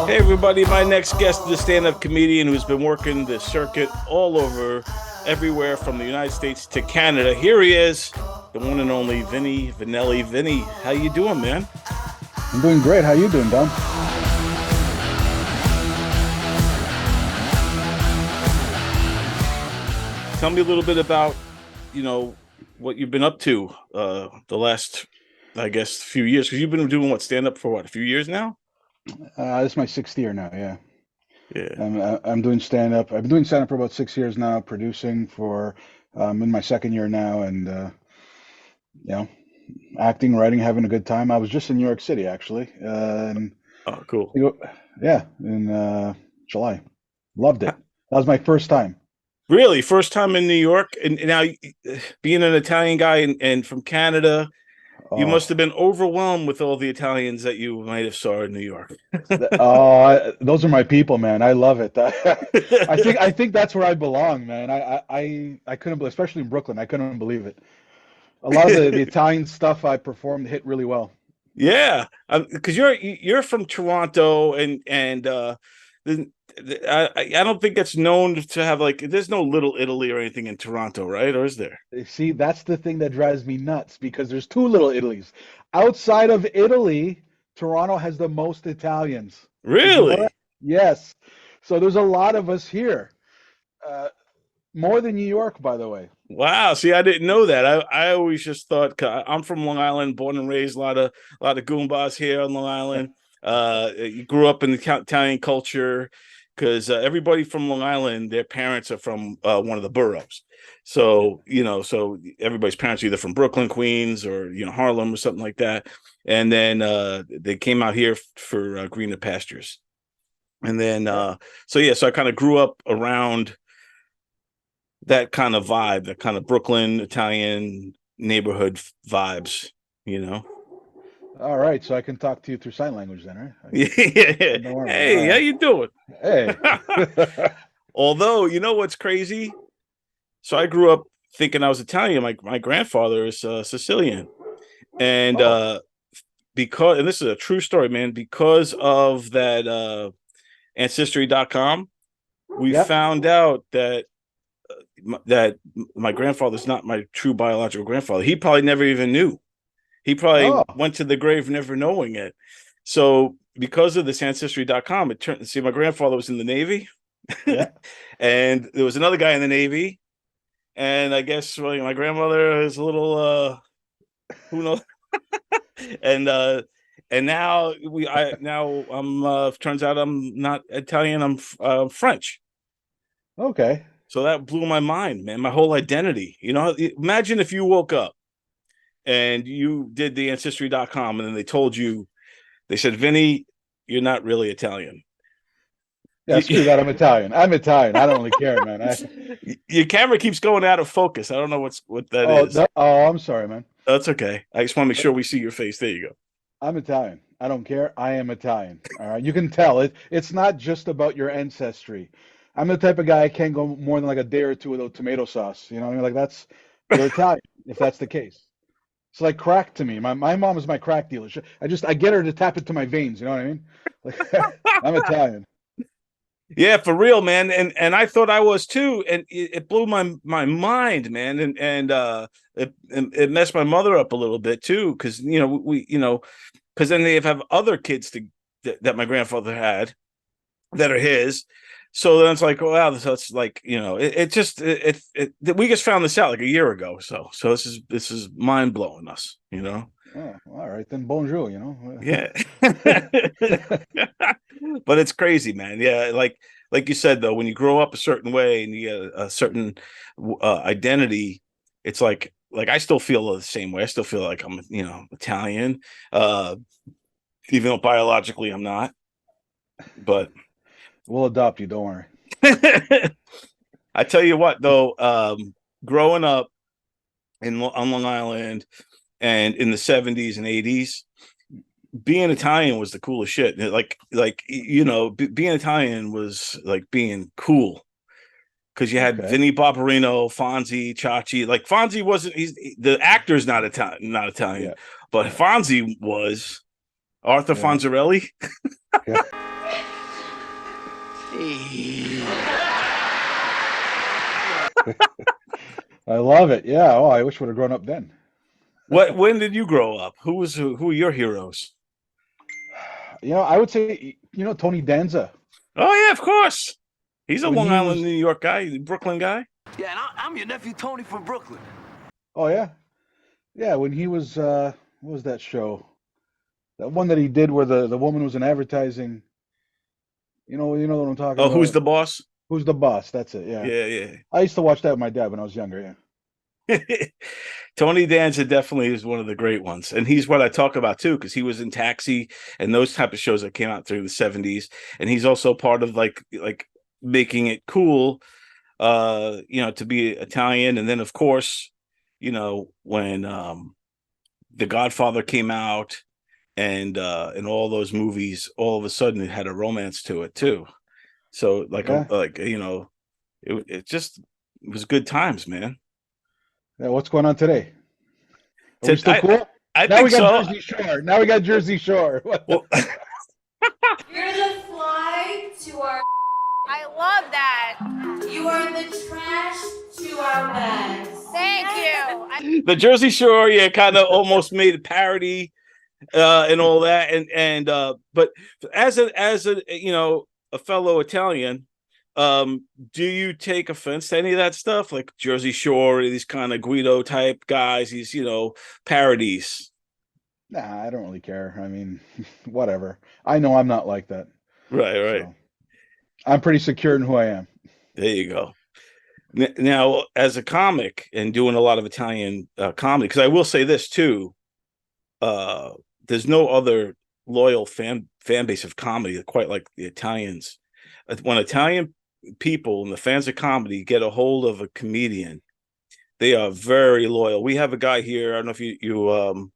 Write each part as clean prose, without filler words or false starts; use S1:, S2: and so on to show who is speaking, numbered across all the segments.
S1: Hey everybody, my next guest is a stand-up comedian who's been working the circuit all over, everywhere from the United States to Canada. Here he is, the one and only Vinny Vinelli. Vinny, how you doing, man?
S2: I'm doing great. How you doing, Dom?
S1: Tell me a little bit about, what you've been up to the last, I guess, few years. Because you've been doing stand-up for what, a few years now?
S2: This is my sixth year now. Yeah,
S1: Yeah.
S2: I'm doing stand up. I've been doing stand up for about 6 years now. Producing for in my second year now, and you know, acting, writing, having a good time. I was just in New York City actually, and
S1: Oh, cool.
S2: yeah, in July. Loved it. That was my first time.
S1: Really, first time in New York, and now being an Italian guy and from Canada, you must
S2: Oh,
S1: have been overwhelmed with all the Italians that you might have saw in New York.
S2: those are my people, man. I love it. I think that's where I belong, man. I couldn't believe, especially in Brooklyn. I couldn't believe it. A lot of the Italian stuff I performed hit really well.
S1: Yeah, because you're from Toronto, and I don't think it's known to have like there's no Little Italy or anything in Toronto, right? Or is there?
S2: See, that's the thing that drives me nuts because there's two little Italies. Outside of Italy, Toronto has the most Italians. Did you know that?
S1: Really?
S2: Yes. So there's a lot of us here. Uh, More than New York, by the way.
S1: Wow. See, I didn't know that. I always just thought 'cause I'm from Long Island, born and raised. A lot of Goombas here on Long Island. You grew up in the Italian culture because everybody from Long Island, their parents are from one of the boroughs. So everybody's parents are either from Brooklyn, Queens, or Harlem or something like that. And then they came out here for greener pastures. And then
S2: Yeah.
S1: so I kind of grew up around that kind of vibe, that kind of Brooklyn Italian neighborhood vibes, you know.
S2: All right, so I can talk to you through sign language then, right?
S1: Yeah.
S2: Don't worry about it.
S1: Hey, how you doing?
S2: Hey.
S1: Although, you know what's crazy? So I grew up thinking I was Italian. My grandfather is Sicilian, and
S2: Oh,
S1: and this is a true story, man. Because of that ancestry.com, we
S2: yeah.
S1: found out that my grandfather's not my true biological grandfather. He probably never even knew. He probably
S2: Oh,
S1: went to the grave never knowing it. So because of this ancestry.com, it turned see my grandfather was in the Navy
S2: yeah.
S1: and there was another guy in the Navy. And I guess my grandmother is a little who knows and now I'm turns out I'm not Italian, I'm French.
S2: Okay.
S1: So that blew my mind, man. My whole identity. Imagine if you woke up and you did the ancestry.com and then they said, Vinny, you're not really Italian.
S2: Yeah, screw that. I'm Italian. I'm Italian. I don't really care, man.
S1: Your camera keeps going out of focus. I don't know what that
S2: Oh,
S1: is.
S2: I'm sorry, man.
S1: That's okay. I just want to make sure we see your face. There you go.
S2: I'm Italian. I don't care. I am Italian. All right. You can tell it's not just about your ancestry. I'm the type of guy I can't go more than like a day or two without tomato sauce. You know what I mean? Like you're Italian if that's the case. It's like crack to me. My mom is my crack dealer. I get her to tap it to my veins. You know what I mean? Like I'm Italian.
S1: Yeah, for real, man. And I thought I was too, and it blew my mind, man. And it messed my mother up a little bit too, because because then they have other kids that my grandfather had that are his. So then it's like, wow, that's like, we just found this out like a year ago. So this is mind blowing us.
S2: Oh, all right then. Bonjour. You know.
S1: Yeah. But it's crazy, man. Yeah, like you said though, when you grow up a certain way and you get a certain identity, it's like I still feel the same way. I still feel like I'm Italian, uh, even though biologically I'm not. But
S2: We'll adopt you. Don't worry.
S1: I tell you what, though, growing up on Long Island and in the 70s and 80s, being Italian was the coolest shit. Being Italian was like being cool because you had
S2: Okay.
S1: Vinnie Barbarino, Fonzie, Chachi. Like Fonzie wasn't. He's the actor's not Italian,
S2: Yeah.
S1: but
S2: Yeah.
S1: Fonzie was Arthur
S2: Yeah.
S1: Fonzarelli.
S2: Yeah. I love it. Yeah. Oh, I wish I would have grown up then.
S1: When did you grow up? Who are your heroes?
S2: I would say, Tony Danza.
S1: Oh yeah, of course. He's a
S2: When
S1: Long
S2: he
S1: Island,
S2: was,
S1: New York guy, Brooklyn guy.
S3: Yeah, and I'm your nephew Tony from Brooklyn.
S2: oh yeah, yeah, when he was, what was that show? That one that he did where the woman was in advertising. You know what I'm talking
S1: Oh, who's
S2: about.
S1: the boss?
S2: Who's the boss? That's it. Yeah.
S1: Yeah,
S2: I used to watch that with my dad when I was younger.
S1: yeah. Tony Danza definitely is one of the great ones, and he's what I talk about too, because he was in Taxi and those type of shows that came out through the '70s, and he's also part of like making it cool, to be Italian, and then of course, when The Godfather came out, and all those movies, all of a sudden it had a romance to it too. So
S2: Yeah.
S1: it was good times, man.
S2: Yeah. What's going on today? Are we still
S1: I
S2: cool?
S1: I
S2: Now
S1: think
S2: we got
S1: so.
S2: Jersey Shore. Now we got Jersey Shore.
S1: Well,
S4: You're the fly to our.
S5: I love that.
S4: You are the trash to our bags.
S5: Thank you.
S1: the Jersey Shore, yeah, kind of almost made a parody and all that, but as a fellow Italian, do you take offense to any of that stuff, like Jersey Shore, these kind of Guido type guys, these parodies?
S2: Nah, I don't really care. I mean, whatever. I know I'm not like that.
S1: Right.
S2: So I'm pretty secure in who I am.
S1: There you go. Now, as a comic and doing a lot of Italian comedy, because I will say this too, there's no other loyal fan base of comedy quite like the Italians. When Italian people and the fans of comedy get a hold of a comedian, they are very loyal. We have a guy here. I don't know if you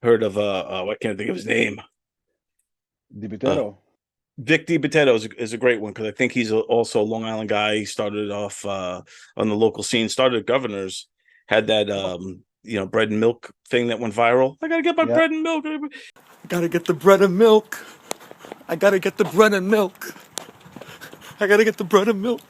S1: heard of I can't think of his name.
S2: DiBitetto.
S1: Vic DiBitetto is a great one, because I think he's also a Long Island guy. He started off on the local scene, started at Governor's, had that bread and milk thing that went viral. I gotta get my bread and milk.
S3: I gotta get the bread and milk. I gotta get the bread and milk. I gotta get the bread and milk.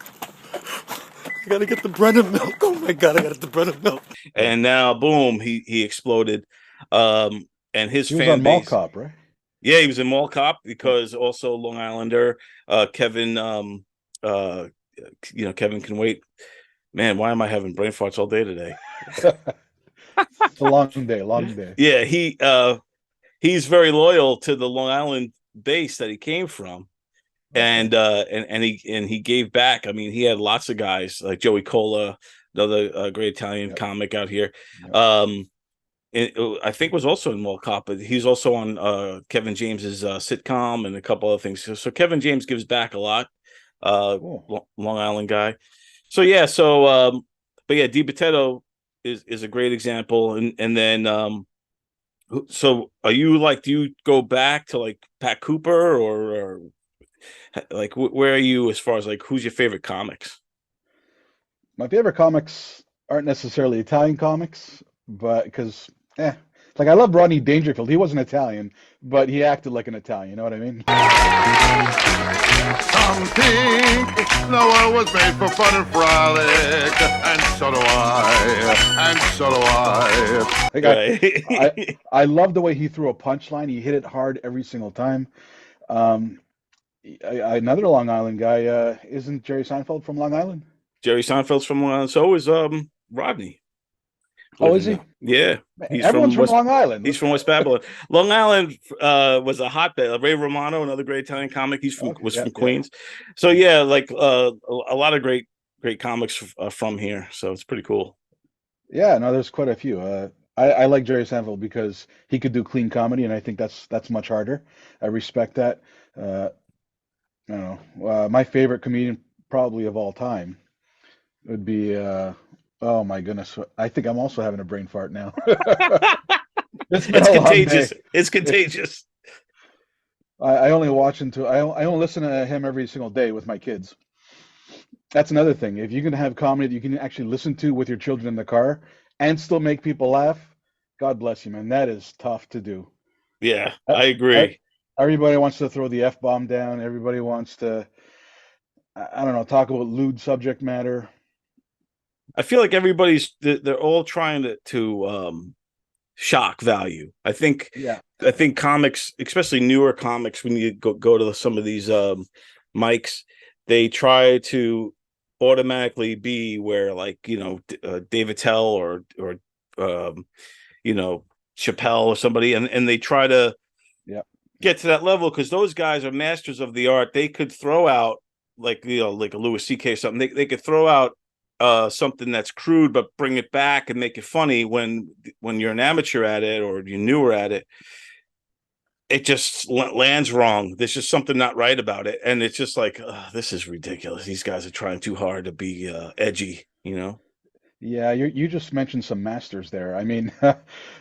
S3: I gotta get the bread and milk. Oh my God, I gotta get the bread and milk.
S1: And now, boom, he exploded. And his
S2: He was
S1: fan
S2: on Mall
S1: base.
S2: Cop, right?
S1: Yeah, he was in Mall Cop, because also Long Islander. Kevin, Kevin can wait. Man, why am I having brain farts all day today?
S2: It's a long day, long day.
S1: Yeah, he's very loyal to the Long Island base that he came from. And he gave back. I mean, he had lots of guys like Joey Cola, another great Italian comic out here. I think was also in Mall Cop, but he's also on Kevin James's sitcom and a couple other things. So Kevin James gives back a lot.
S2: Cool.
S1: Long Island guy. So yeah. But yeah, DiBitetto is a great example. And then so are you do you go back to like Pat Cooper or like where are you as far as like who's your favorite comics?
S2: My favorite comics aren't necessarily Italian comics, but because like I love Rodney Dangerfield. He wasn't Italian, but he acted like an Italian. You know what I mean?
S6: Some think the world was made for fun and frolic, and so do I, and so do I.
S2: Like
S1: Right.
S2: I love the way he threw a punchline. He hit it hard every single time. Another Long Island guy, isn't Jerry Seinfeld from Long Island?
S1: Jerry Seinfeld's from Long Island. So is Rodney.
S2: Oh, is he?
S1: Yeah.
S2: Everyone's from Long Island.
S1: He's from West Babylon. Long Island was a hotbed. Ray Romano, another great Italian comic. Was from Queens. So yeah, like a lot of great comics from here. So it's pretty cool.
S2: Yeah, no, there's quite a few. I like Jerry Seinfeld because he could do clean comedy, and I think that's much harder. I respect that. I don't know. My favorite comedian probably of all time would be oh my goodness. I think I'm also having a brain fart now. It's been
S1: It's
S2: a long
S1: contagious.
S2: day.
S1: It's contagious.
S2: I only watch I only listen to him every single day with my kids. That's another thing. If you can have comedy that you can actually listen to with your children in the car and still make people laugh, God bless you, man. That is tough to do.
S1: Yeah, I agree.
S2: Everybody wants to throw the F-bomb down. Everybody wants to, I don't know, talk about lewd subject matter.
S1: I feel like they're all trying to shock value.
S2: Yeah.
S1: I think comics, especially newer comics, when you go to some of these mics, they try to automatically be where, like, Dave Attell or Chappelle or somebody, and they try to
S2: Yeah.
S1: get to that level because those guys are masters of the art. They could throw out, like, like a Louis C.K. or something. They could throw out something that's crude but bring it back and make it funny. When you're an amateur at it or you're newer at it, it just lands wrong. There's just something not right about it, and it's just like, this is ridiculous. These guys are trying too hard to be edgy,
S2: Yeah, you just mentioned some masters there. I mean,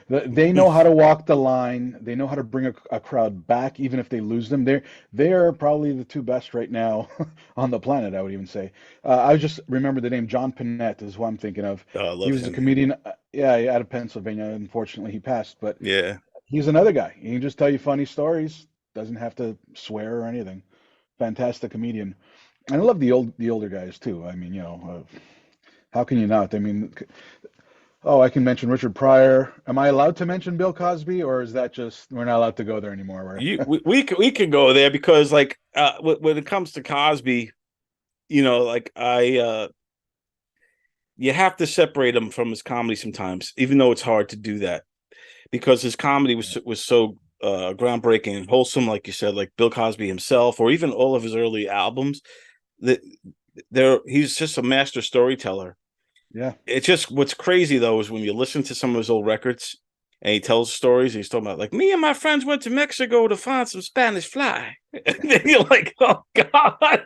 S2: they know how to walk the line. They know how to bring a crowd back, even if they lose them. They're probably the two best right now on the planet, I would even say. I just remember the name John Panette is who I'm thinking of.
S1: I
S2: He
S1: love
S2: was a
S1: him.
S2: comedian, yeah, out of Pennsylvania. Unfortunately, he passed, but
S1: Yeah.
S2: he's another guy. He can just tell you funny stories. Doesn't have to swear or anything. Fantastic comedian. And I love the older guys too. I mean, how can you not? I mean, oh, I can mention Richard Pryor. Am I allowed to mention Bill Cosby, or is that just we're not allowed to go there anymore?
S1: We could go there because, like, when it comes to Cosby, like, you have to separate him from his comedy sometimes, even though it's hard to do that, because his comedy was so groundbreaking and wholesome, like you said, like Bill Cosby himself, or even all of his early albums. That he's just a master storyteller.
S2: Yeah.
S1: It's just, what's crazy though is when you listen to some of his old records and he tells stories, and he's talking about, like, me and my friends went to Mexico to find some Spanish fly. And then you're like, oh God.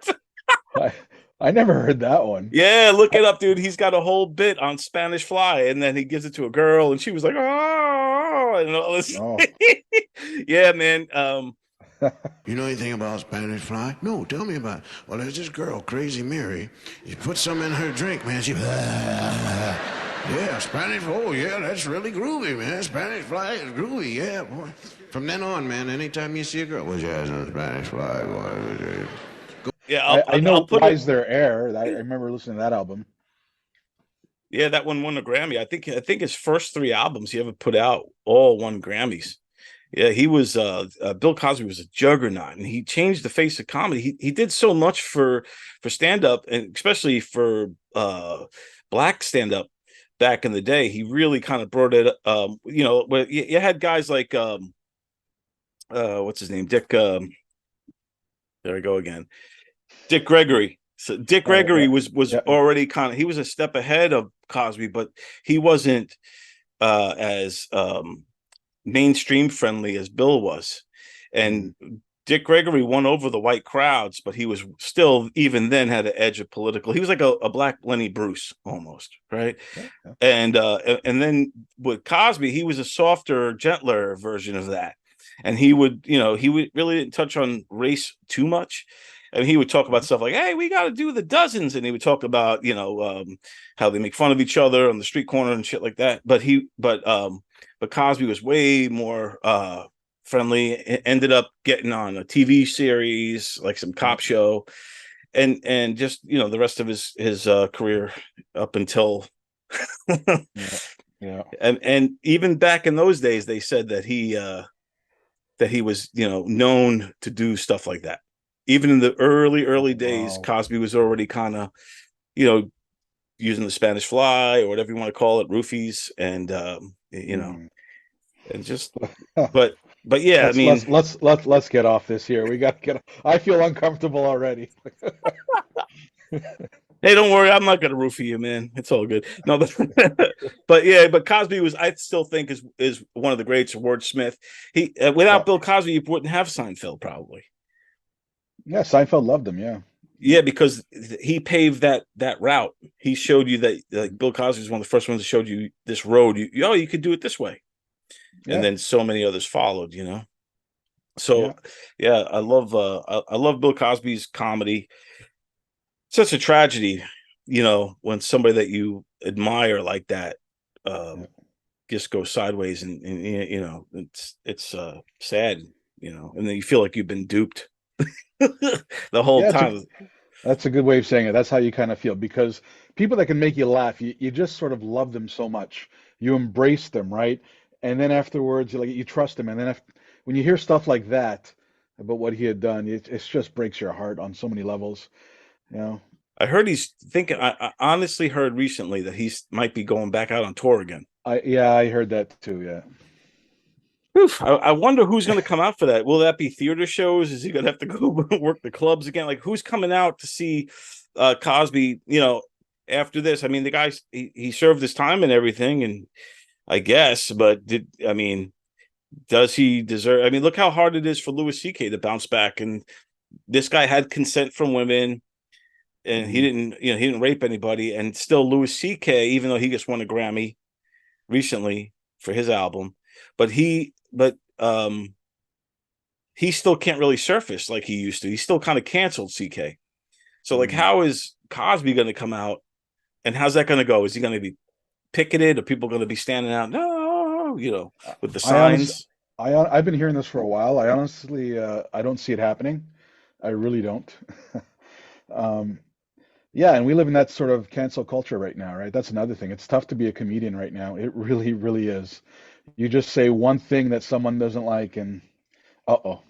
S2: I, I never heard that one.
S1: Yeah, look it up, dude. He's got a whole bit on Spanish fly, and then he gives it to a girl, and she was like, oh, and all this.
S2: Oh.
S1: Yeah, man.
S7: You know anything about Spanish fly? No, tell me about it. Well, there's this girl, Crazy Mary. You put some in her drink, man. She, yeah, Spanish. Oh, yeah, that's really groovy, man. Spanish fly is groovy, yeah, boy. From then on, man, anytime you see a girl, well, yeah, no Spanish fly, boy.
S1: Yeah,
S2: I know
S1: I'll put
S2: Rise
S1: it.
S2: There Air. I remember listening to that album.
S1: Yeah, that one won a Grammy. I think his first 3 albums he ever put out all won Grammys. Yeah, he was Bill Cosby was a juggernaut, and he changed the face of comedy. He did so much for stand up, and especially for black stand up back in the day. He really kind of brought it. Where you had guys like what's his name, Dick. There we go again, Dick Gregory. So Dick Gregory was
S2: Yeah.
S1: already he was a step ahead of Cosby, but he wasn't as mainstream friendly as Bill was. And Dick Gregory won over the white crowds, but he was still, even then, had an edge of political. He was like a black Lenny Bruce almost, right?
S2: Yeah.
S1: And then with Cosby, he was a softer, gentler version of that. And he would really didn't touch on race too much. And he would talk about stuff like, hey, we got to do the dozens. And he would talk about, how they make fun of each other on the street corner and shit like that. But Cosby was way more friendly. It ended up getting on a TV series, like some cop show, and just, the rest of his career up until
S2: Yeah.
S1: and even back in those days, they said that he was, known to do stuff like that. Even in the early days,
S2: Wow.
S1: Cosby was already kind of, using the Spanish fly or whatever you want to call it, roofies, and and just, but yeah, I mean,
S2: Let's get off this here. We got to get. I feel uncomfortable already.
S1: hey, don't worry, I'm not gonna roofie you, man. It's all good. No, but Cosby was, I still think, is one of the greats. Wordsmith. He without
S2: Yeah.
S1: Bill Cosby, you wouldn't have Seinfeld probably.
S2: Yeah, Seinfeld loved him. Yeah.
S1: Yeah, because he paved that route. He showed you that, like, Bill Cosby was one of the first ones that showed you this road. You could do it this way,
S2: Yeah.
S1: and then so many others followed. So yeah, I love Bill Cosby's comedy. Such a tragedy, when somebody that you admire like that just goes sideways, and it's sad, and then you feel like you've been duped the whole
S2: Yeah,
S1: time.
S2: That's a good way of saying it. That's how you kind of feel because people that can make you laugh, you just sort of love them so much. You embrace them, right? And then afterwards, you trust them. And then when you hear stuff like that about what he had done, it just breaks your heart on so many levels. You know,
S1: I heard he's thinking. I honestly heard recently that he's might be going back out on tour again.
S2: I heard that too. Yeah.
S1: Oof, I wonder who's going to come out for that. Will that be theater shows? Is he going to have to go work the clubs again? Like, who's coming out to see Cosby? After this, I mean, the guy he served his time and everything, and I guess, but does he deserve? I mean, look how hard it is for Louis C.K. to bounce back, and this guy had consent from women, and he didn't rape anybody, and still Louis C.K. even though he just won a Grammy recently for his album, but he still can't really surface like he used to. He's still kind of canceled CK. So like, how is Cosby going to come out, and how's that going to go? Is he going to be picketed? Are people going to be standing out? No, with the signs.
S2: I've been hearing this for a while. I honestly, I don't see it happening. I really don't. Yeah, and we live in that sort of cancel culture right now, right? That's another thing. It's tough to be a comedian right now. It really, really is. You just say one thing that someone doesn't like, and uh-oh.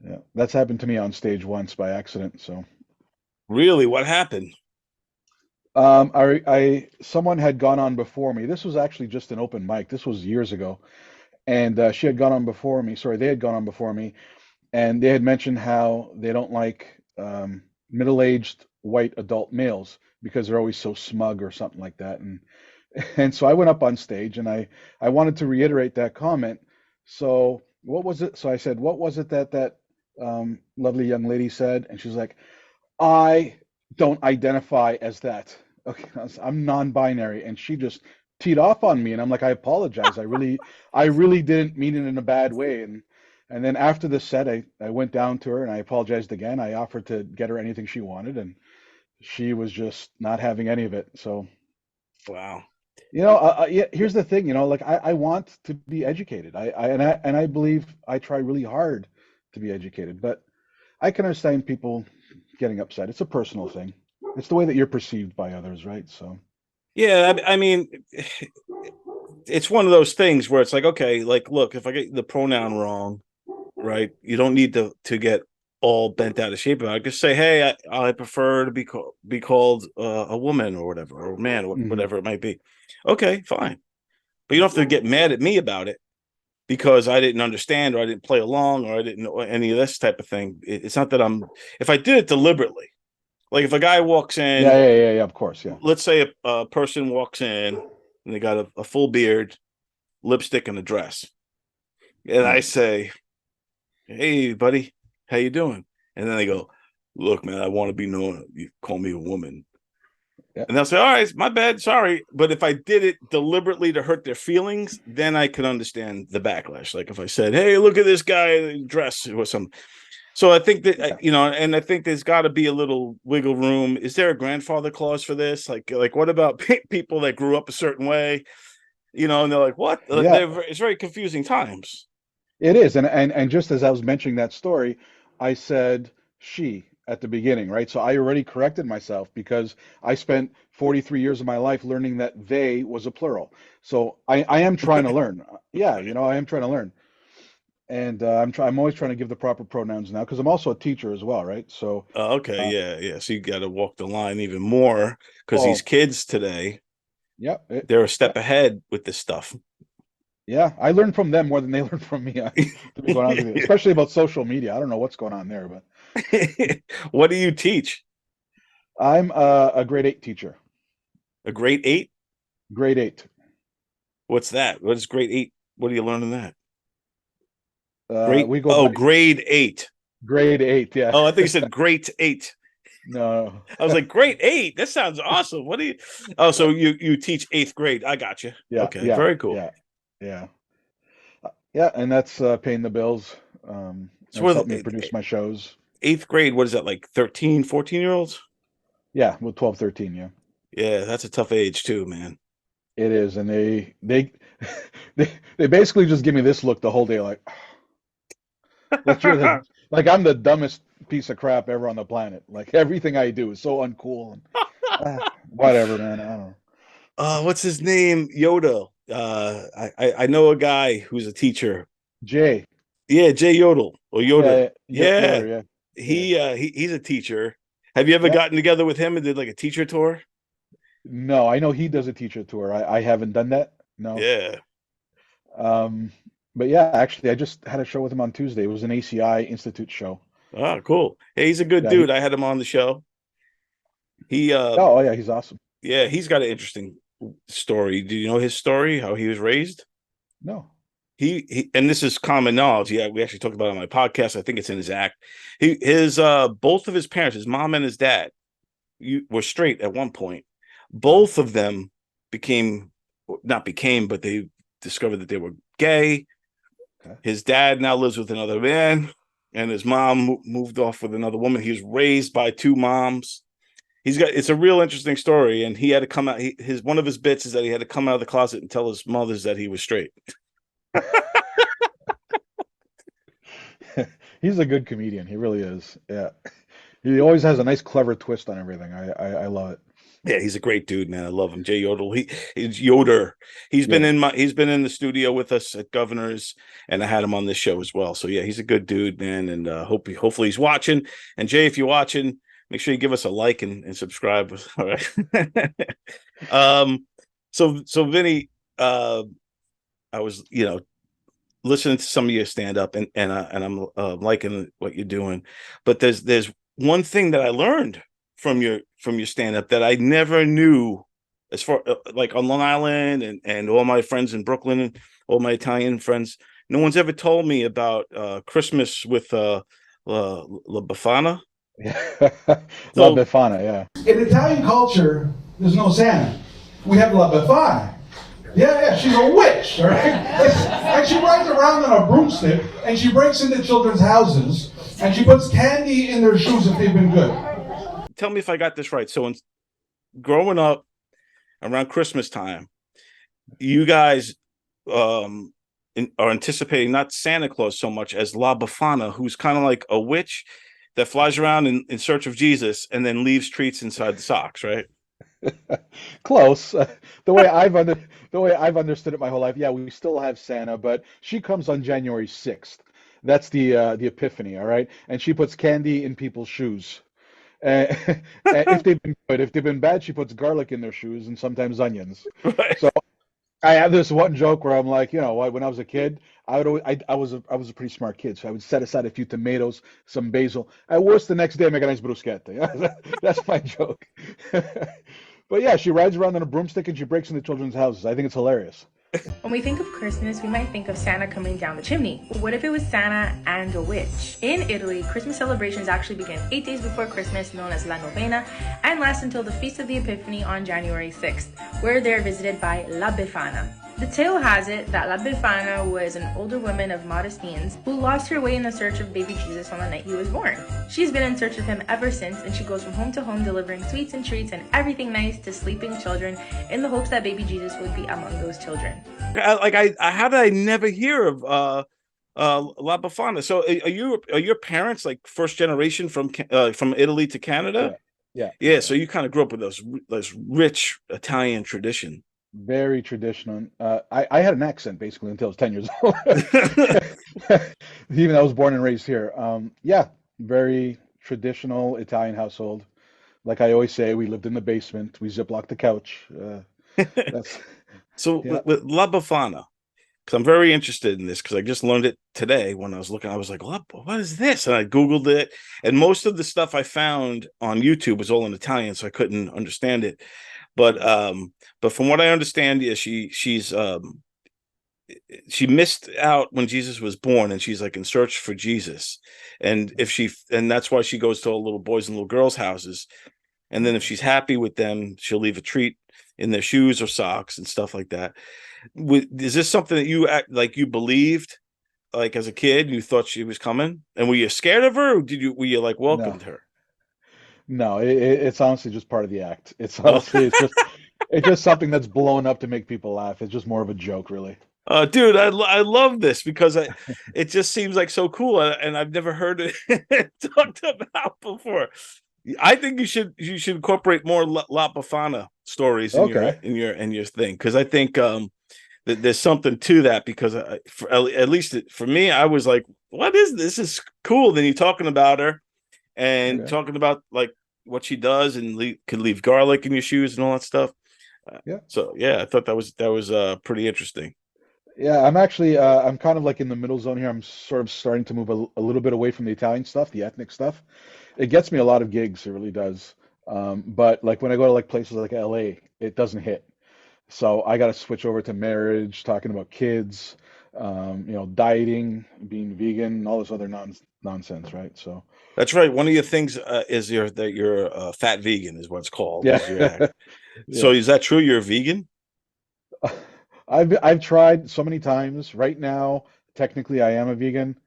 S2: Yeah, that's happened to me on stage once by accident. So,
S1: Really, what happened?
S2: someone had gone on before me. This was actually just an open mic. This was years ago, and she had gone on before me. Sorry, they had gone on before me, and they had mentioned how they don't like middle-aged white adult males because they're always so smug or something like that. And so I went up on stage and I wanted to reiterate that comment. So what was it? So I said, what was it that lovely young lady said? And she's like, I don't identify as that. Okay, I'm non-binary, and she just teed off on me, and I'm like, I apologize. I really didn't mean it in a bad way. And then after the set, I went down to her and I apologized again. I offered to get her anything she wanted, and she was just not having any of it. So,
S1: Wow.
S2: yeah, here's the thing, like I want to be educated. I believe I try really hard to be educated, but I can understand people getting upset. It's a personal thing. It's the way that you're perceived by others, right? So,
S1: Yeah, I mean, it's one of those things where it's like, okay, like, look, if I get the pronoun wrong, right, you don't need to get all bent out of shape about it. Just say, hey, I prefer to be called a woman or whatever, or a man, or whatever it might be. Okay, fine. But you don't have to get mad at me about it because I didn't understand, or I didn't play along, or I didn't know any of this type of thing. It's not that if I did it deliberately, like if a guy walks in,
S2: yeah, of course, yeah.
S1: let's say a person walks in and they got a full beard, lipstick, and a dress. And I say, hey, buddy, how you doing? And then they go, look, man, I want to be known. You call me a woman.
S2: Yeah.
S1: And they'll say, all right, my bad, sorry. But if I did it deliberately to hurt their feelings, then I could understand the backlash. Like if I said, hey, look at this guy dress or something. So I think that, and I think there's got to be a little wiggle room. Is there a grandfather clause for this? Like what about people that grew up a certain way? And they're like, what?
S2: Yeah.
S1: It's very confusing times.
S2: It is. And just as I was mentioning that story, I said she at the beginning, right? So I already corrected myself because I spent 43 years of my life learning that they was a plural. So I am trying to learn. Yeah, I am trying to learn. And I'm always trying to give the proper pronouns now because I'm also a teacher as well, right? So
S1: okay, yeah. So you got to walk the line even more because these kids today, they're a step ahead with this stuff.
S2: Yeah, I learned from them more than they learned from me. To be quite honest with you, especially about social media. I don't know what's going on there, but
S1: what do you teach?
S2: I'm a grade 8 teacher.
S1: A grade 8?
S2: Grade 8.
S1: What's that? What is grade 8? What are you learning that?
S2: We go
S1: grade 8.
S2: Grade 8, yeah.
S1: Oh, I think you said grade 8.
S2: No.
S1: I was like, grade 8? That sounds awesome. What do you? Oh, so you teach 8th grade. I got you.
S2: Yeah.
S1: Okay, very cool.
S2: Yeah. Yeah, and that's paying the bills. So help me produce my shows.
S1: 8th grade, what is that, like 13, 14-year-olds?
S2: Yeah, well, 12, 13, yeah.
S1: Yeah, that's a tough age too, man.
S2: It is, and they basically just give me this look the whole day, like I'm the dumbest piece of crap ever on the planet. Like everything I do is so uncool and whatever, man. I don't know.
S1: What's his name? Yoda. I know a guy who's a teacher.
S2: Jay.
S1: Yeah, Jay Yodel or Yoda. Yeah,
S2: Yoder, yeah.
S1: he's a teacher. Have you ever
S2: Yeah.
S1: gotten together with him and did like a teacher tour?
S2: No, I know he does a teacher tour. I haven't done that. No.
S1: Yeah.
S2: Um, but yeah, actually, I just had a show with him on Tuesday. It was an ACI Institute show.
S1: Oh, cool. Hey, he's a good
S2: Yeah.
S1: dude. I had him on the show. He
S2: Oh yeah, he's awesome.
S1: yeah, he's got an interesting story. Do you know his story? How he was raised?
S2: No.
S1: He and this is common knowledge. Yeah, we actually talked about it on my podcast. I think it's in his act. His both of his parents, his mom and his dad, were straight at one point. Both of them not became, but they discovered that they were gay.
S2: Okay.
S1: His dad now lives with another man, and his mom moved off with another woman. He was raised by two moms. It's a real interesting story, and he had to come out. One of his bits is that he had to come out of the closet and tell his mothers that he was straight.
S2: He's a good comedian. He really is. Yeah. He always has a nice, clever twist on everything. I love it.
S1: Yeah, he's a great dude, man. I love him. Jay Yodel. He's Yoder. He's been in the studio with us at Governor's, and I had him on this show as well. So yeah, he's a good dude, man. And hopefully he's watching. And Jay, if you're watching, make sure you give us a like and subscribe. All right. So Vinny, I was listening to some of your stand up and I'm liking what you're doing, but there's one thing that I learned from your stand up that I never knew, as far like on Long Island and all my friends in Brooklyn and all my Italian friends. No one's ever told me about Christmas with La Befana.
S2: La Befana, yeah.
S8: In Italian culture, there's no Santa. We have La Befana. Yeah, she's a witch, all right? And she rides around on a broomstick, and she breaks into children's houses, and she puts candy in their shoes if they've been good.
S1: Tell me if I got this right. So, growing up around Christmas time, you guys are anticipating not Santa Claus so much as La Befana, who's kind of like a witch that flies around in search of Jesus and then leaves treats inside the socks, right?
S2: Close. The way I've understood it my whole life, yeah, we still have Santa, but she comes on January 6th. That's the Epiphany, all right? And she puts candy in people's shoes. And if they've been good, if they've been bad, she puts garlic in their shoes and sometimes onions.
S1: Right.
S2: So I have this one joke where I'm like, when I was a kid, I was a pretty smart kid, so I would set aside a few tomatoes, some basil. At worst, the next day I make a nice bruschetta. That's my joke. But yeah, she rides around on a broomstick and she breaks into children's houses. I think it's hilarious.
S9: When we think of Christmas, we might think of Santa coming down the chimney. But what if it was Santa and a witch? In Italy, Christmas celebrations actually begin 8 days before Christmas, known as La Novena, and last until the Feast of the Epiphany on January 6th, where they're visited by La Befana. The tale has it that La Befana was an older woman of modest means who lost her way in the search of baby Jesus on the night he was born. She's been in search of him ever since, and she goes from home to home delivering sweets and treats and everything nice to sleeping children in the hopes that baby Jesus would be among those children.
S1: How did I never hear of La Befana? So are your parents like first generation from Italy to Canada?
S2: Yeah.
S1: So you kind of grew up with those rich Italian tradition.
S2: Very traditional. I had an accent basically until I was 10 years old. Even though I was born and raised here. Yeah, very traditional Italian household. Like I always say, we lived in the basement. We ziplocked the couch.
S1: So with La Befana, because I'm very interested in this because I just learned it today when I was looking. I was like, what is this? And I Googled it. And most of the stuff I found on YouTube was all in Italian, so I couldn't understand it. But from what I understand, yeah, she missed out when Jesus was born, and she's like in search for Jesus, and that's why she goes to all little boys and little girls' houses, and then if she's happy with them, she'll leave a treat in their shoes or socks and stuff like that. Is this something that you believed, like as a kid, you thought she was coming, and were you scared of her, or were you like welcomed her?
S2: No, it's honestly just part of the act. It's honestly, it's just something that's blown up to make people laugh. It's just more of a joke, really.
S1: Dude, I love this because it just seems like so cool, and I've never heard it talked about before. I think you should incorporate more La Befana stories in
S2: Okay.
S1: your thing, because I think that there's something to that, because at least for me, I was like, what is this? This is cool. Then you're talking about her and talking about like what she does, and could leave garlic in your shoes and all that stuff.
S2: Yeah.
S1: So yeah, I thought that was pretty interesting.
S2: Yeah, I'm actually I'm kind of like in the middle zone here. I'm sort of starting to move a little bit away from the Italian stuff, the ethnic stuff. It gets me a lot of gigs, it really does. But like when I go to like places like LA, it doesn't hit. So I got to switch over to marriage, talking about kids, dieting, being vegan, all this other nonsense, right? So
S1: That's right. One of your things is that you're a fat vegan, is what's called.
S2: yeah,
S1: So
S2: yeah.
S1: is that true? You're a vegan?
S2: I've tried so many times. Right now, technically, I am a vegan,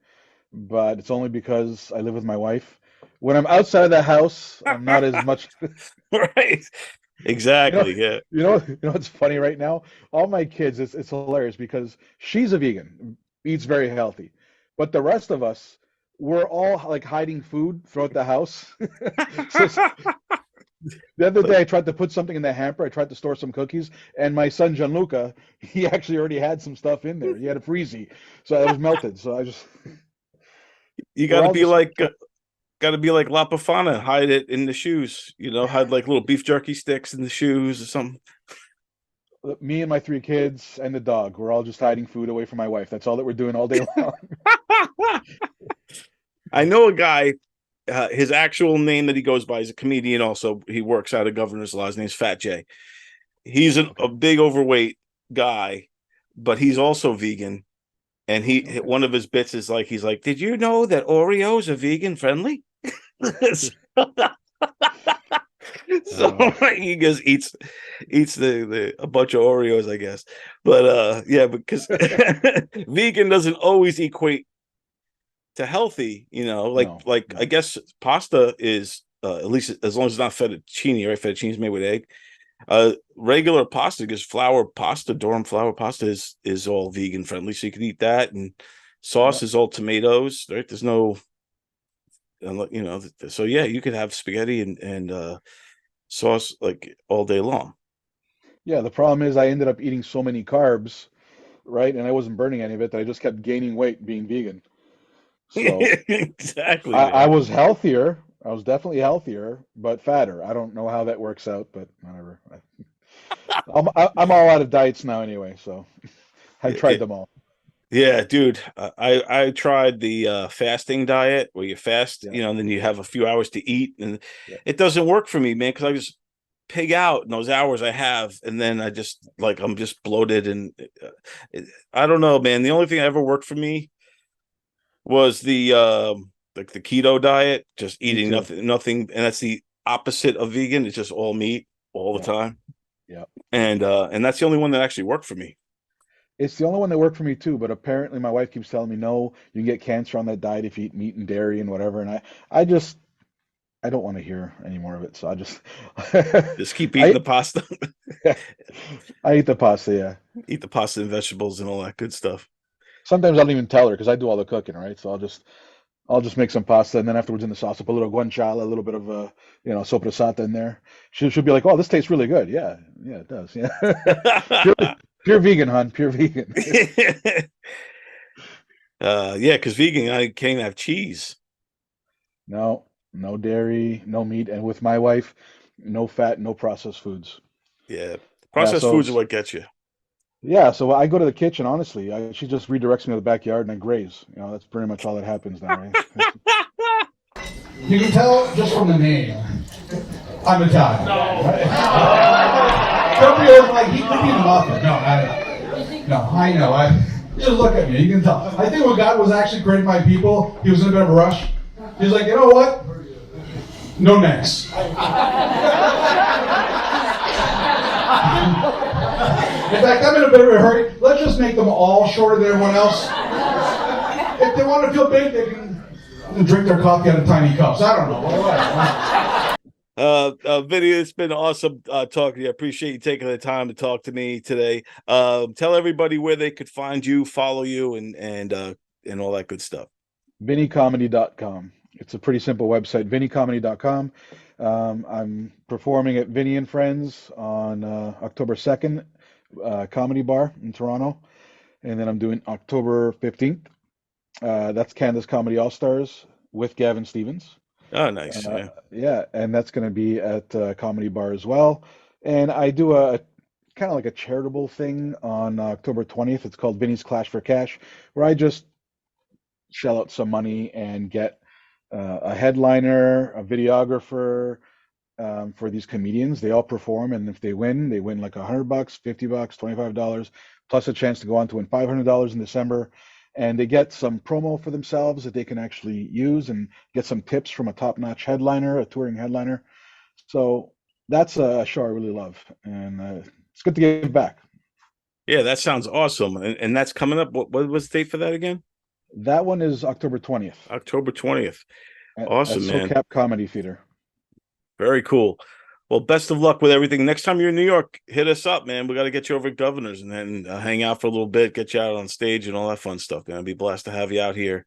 S2: but it's only because I live with my wife. When I'm outside of the house, I'm not as much.
S1: Right. Exactly. Yeah.
S2: What's funny right now? All my kids, it's hilarious because she's a vegan, eats very healthy, but the rest of us, we're all like hiding food throughout the house. So the other day, I tried to put something in the hamper. I tried to store some cookies, and my son Gianluca, he actually already had some stuff in there. He had a freezy, so it was melted. So I just
S1: You
S2: we're
S1: got to
S2: all
S1: be
S2: just
S1: like La Befana, hide it in the shoes. Hide like little beef jerky sticks in the shoes or something.
S2: me and my three kids and the dog. We're all just hiding food away from my wife. That's all that we're doing all day long.
S1: I know a guy. His actual name that he goes by is a comedian. Also, he works out of Governor's Law. His name's Fat Jay. He's a big overweight guy, but he's also vegan. And one of his bits is like, he's like, "Did you know that Oreos are vegan friendly?" So he just eats a bunch of Oreos, I guess. But yeah, because vegan doesn't always equate to healthy,
S2: No,
S1: like
S2: no.
S1: I guess pasta is at least as long as it's not fettuccine, right? Fettuccine is made with egg. Regular pasta, because durum flour pasta is all vegan friendly, so you can eat that. And sauce
S2: Yeah,
S1: is all tomatoes, right? There's no, so yeah, you could have spaghetti and sauce like all day long.
S2: yeah. The problem is I ended up eating so many carbs, right? And I wasn't burning any of it that I just kept gaining weight being vegan. So
S1: Exactly,
S2: I
S1: man.
S2: was healthier. I was definitely healthier, but fatter. I don't know how that works out, but whatever. I'm all out of diets now anyway, so I've tried them all.
S1: Yeah, dude. I tried the fasting diet where you fast,
S2: Yeah,
S1: and then you have a few hours to eat, and
S2: yeah,
S1: it doesn't work for me, man, because I just pig out in those hours I have, and then I'm just bloated, and I don't know, man. The only thing that ever worked for me was the like the keto diet, just
S2: me
S1: eating
S2: too.
S1: nothing, and that's the opposite of vegan. It's just all meat all the
S2: Yeah,
S1: time,
S2: yeah.
S1: and that's the only one that actually worked for me.
S2: It's the only one that worked for me too, but apparently my wife keeps telling me no, you can get cancer on that diet if you eat meat and dairy and whatever, and I don't want to hear any more of it, so I just
S1: Just keep eating
S2: I
S1: the pasta,
S2: I eat the pasta, yeah.
S1: eat the pasta and vegetables and all that good stuff.
S2: Sometimes I don't even tell her because I do all the cooking, right? So I'll just make some pasta, and then afterwards in the sauce, I'll put a little guanciale, a little bit of soppressata in there. She'll be like, "Oh, this tastes really good." Yeah, yeah, it does. Yeah, pure pure vegan, hon, pure vegan.
S1: Yeah, because vegan, I can't have cheese.
S2: No, no dairy, no meat, and with my wife, no fat, no processed foods.
S1: Yeah,
S2: Yeah,
S1: processed foods are what gets you.
S2: yeah, so I go to the kitchen, honestly. She just redirects me to the backyard and I graze. That's pretty much all that happens now, right?
S8: You can tell just from the name. I'm Italian. Don't be like he could be an author. I know. Just look at me. You can tell. I think when God was actually creating my people, he was in a bit of a rush. He's like, you know what? No necks. In fact, I'm in a bit of a hurry. Let's just make them all shorter than everyone else. If they want to feel big, they can drink their coffee out of tiny cups. I don't know.
S1: Vinny, it's been awesome talking to you. I appreciate you taking the time to talk to me today. Tell everybody where they could find you, follow you, and all that good stuff.
S2: VinnyComedy.com. It's a pretty simple website, VinnyComedy.com. I'm performing at Vinny and Friends on October 2nd, Comedy Bar in Toronto. And then I'm doing October 15th. That's Canada's Comedy All-Stars with Gavin Stevens.
S1: Oh, nice.
S2: Yeah, and that's going to be at Comedy Bar as well. And I do a kind of like a charitable thing on October 20th. It's called Vinny's Clash for Cash, where I just shell out some money and get a headliner, a videographer for these comedians. They all perform, and if they win like $100, $50, $25, plus a chance to go on to win $500 in December. And they get some promo for themselves that they can actually use and get some tips from a top-notch headliner, a touring headliner. So that's a show I really love, and it's good to give back.
S1: Yeah, that sounds awesome. And that's coming up. What was the date for that again?
S2: That one is October 20th.
S1: October 20th.
S2: At
S1: Awesome, man.
S2: SoCap Comedy Theater.
S1: Very cool. Well, best of luck with everything. Next time you're in New York, hit us up, man. We got to get you over at Governor's and then hang out for a little bit, get you out on stage and all that fun stuff, man. I'd be blessed to have you out here.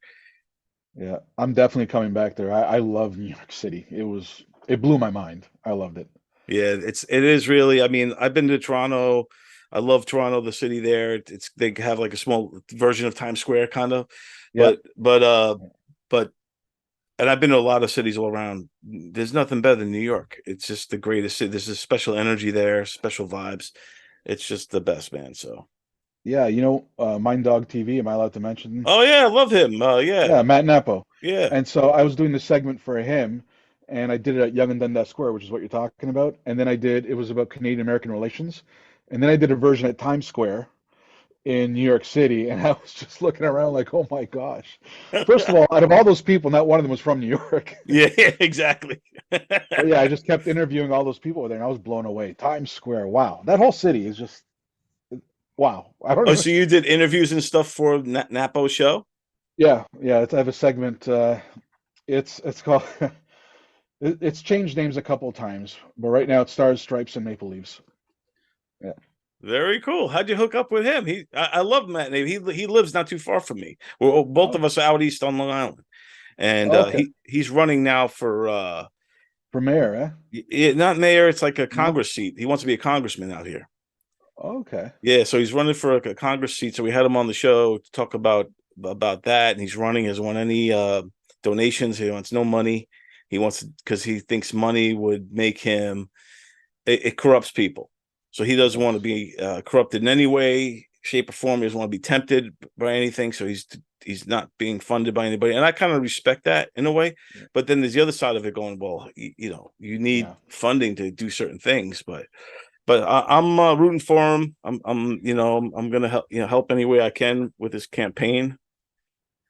S2: Yeah, I'm definitely coming back there. I love New York City. It blew my mind. I loved it.
S1: Yeah, it is really. I mean, I've been to Toronto. I love Toronto, the city there. They have like a small version of Times Square, kind of.
S2: Yeah.
S1: But and I've been to a lot of cities all around. There's nothing better than New York. It's just the greatest city. There's a special energy there, special vibes. It's just the best, man. So
S2: Yeah, Mind Dog TV, am I allowed to mention?
S1: oh yeah, I love him.
S2: Yeah, Matt Napo.
S1: Yeah.
S2: And so I was doing the segment for him, and I did it at Yonge and Dundas Square, which is what you're talking about. And then it was about Canadian-American relations. And then I did a version at Times Square in New York City, and I was just looking around like, oh my gosh. First of all, out of all those people, not one of them was from New York.
S1: Yeah, exactly.
S2: But yeah, I just kept interviewing all those people there, and I was blown away. Times Square, wow. That whole city is just, wow. I don't
S1: Oh,
S2: know.
S1: so you did interviews and stuff for Napo's show?
S2: Yeah, I have a segment. It's called, it's changed names a couple of times, but right now it's Stars, Stripes, and Maple Leaves. Yeah.
S1: Very cool. How'd you hook up with him? I love Matt. He lives not too far from me. We're both of us out east on Long Island, and
S2: Okay.
S1: he's running now for
S2: mayor,
S1: not mayor. It's like a Congress seat. He wants to be a congressman out here.
S2: Okay.
S1: Yeah, so he's running for a Congress seat. So we had him on the show to talk about that, and he's running. He doesn't want any donations. He wants no money. He wants because he thinks money would make him. It corrupts people. So he doesn't want to be corrupted in any way, shape, or form. He doesn't want to be tempted by anything. So he's not being funded by anybody, and I kind of respect that in a way. But then there's the other side of it going, well, you need funding to do certain things, but I'm rooting for him. I'm gonna help any way I can with his campaign.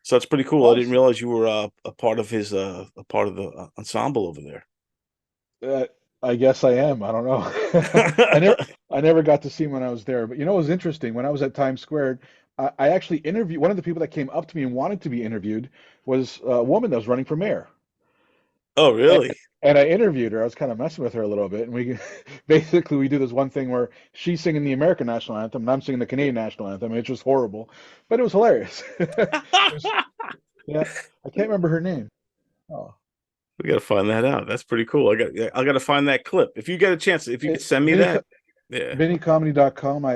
S1: So it's pretty cool.
S2: Awesome.
S1: I didn't realize you were a part of a part of the ensemble over there.
S2: I guess I am. I don't know. I never got to see him when I was there. But it was interesting. When I was at Times Square, I actually interviewed one of the people that came up to me and wanted to be interviewed was a woman that was running for mayor.
S1: Oh, really?
S2: And I interviewed her. I was kind of messing with her a little bit, and we do this one thing where she's singing the American national anthem and I'm singing the Canadian national anthem. It's just horrible, but it was hilarious. Yeah, I can't remember her name. Oh.
S1: We got to find that out. That's pretty cool. I got to find that clip. If you get a chance, if you could send me that. Yeah.
S2: VinnyComedy.com.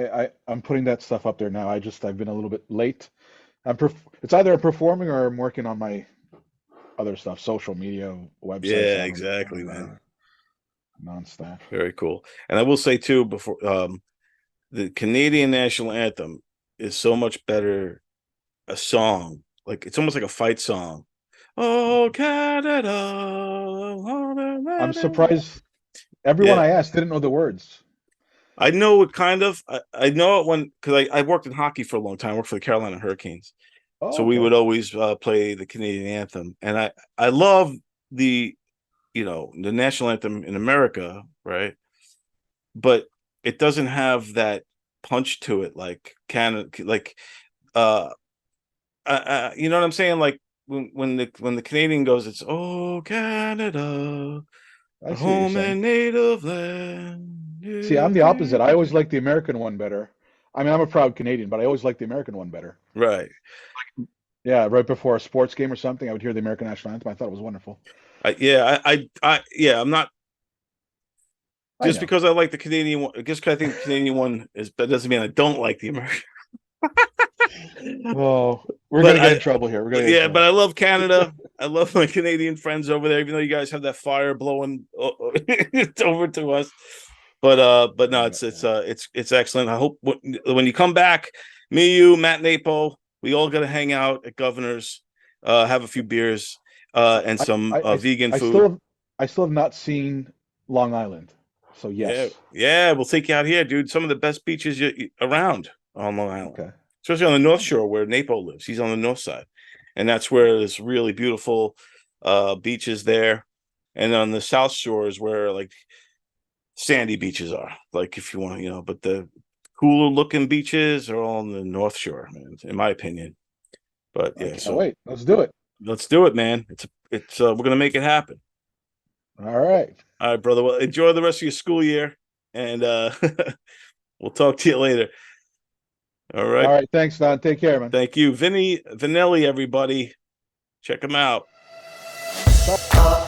S2: I'm putting that stuff up there now. I've been a little bit late. It's either I'm performing or I'm working on my other stuff, social media, websites.
S1: Yeah, exactly, man.
S2: Nonstop.
S1: Very cool. And I will say too, before the Canadian national anthem is so much better a song. Like it's almost like a fight song. Oh, Canada.
S2: I'm surprised everyone I asked didn't know the words.
S1: I know it kind of. I know it because I worked in hockey for a long time. I worked for the Carolina Hurricanes.
S2: Oh,
S1: so we would always play the Canadian anthem. And I love the national anthem in America, right? But it doesn't have that punch to it like Canada, like you know what I'm saying? Like when the Canadian goes, it's oh Canada,
S2: I see what you're
S1: Home
S2: saying.
S1: and native land.
S2: See, I'm the opposite. I always like the American one better. I mean, I'm a proud Canadian, but I always like the American one better.
S1: Right.
S2: Yeah, right before a sports game or something, I would hear the American national anthem. I thought it was wonderful.
S1: Yeah, I'm not
S2: I
S1: just
S2: know.
S1: because I like the Canadian one. Just because I think the Canadian one is, that doesn't mean I don't like the American.
S2: Oh, we're
S1: But
S2: gonna get in trouble here. We're gonna get in
S1: yeah, but I
S2: trouble.
S1: love Canada. I love my Canadian friends over there, even though you guys have that fire blowing over to us. But no, it's excellent. I hope when you come back, me, you, Matt Napo, we all got to hang out at Governor's, have a few beers, and some vegan food.
S2: I still have not seen Long Island, so yes.
S1: Yeah, we'll take you out here, dude. Some of the best beaches around on Long Island,
S2: Okay.
S1: especially on the North Shore where Napo lives. He's on the north side, and that's where there's really beautiful beaches there. And on the South Shore is where like sandy beaches are, like if you want, but the cooler looking beaches are all on the North Shore, man, in my opinion. But yeah, so
S2: wait, let's do it.
S1: Let's do it, man. It's we're gonna make it happen.
S2: All right.
S1: All right, brother. Well, enjoy the rest of your school year, and we'll talk to you later. All right.
S2: All right. Thanks, Don. Take care, man.
S1: Thank you. Vinny Vinelli, everybody. Check him out.
S2: Bye.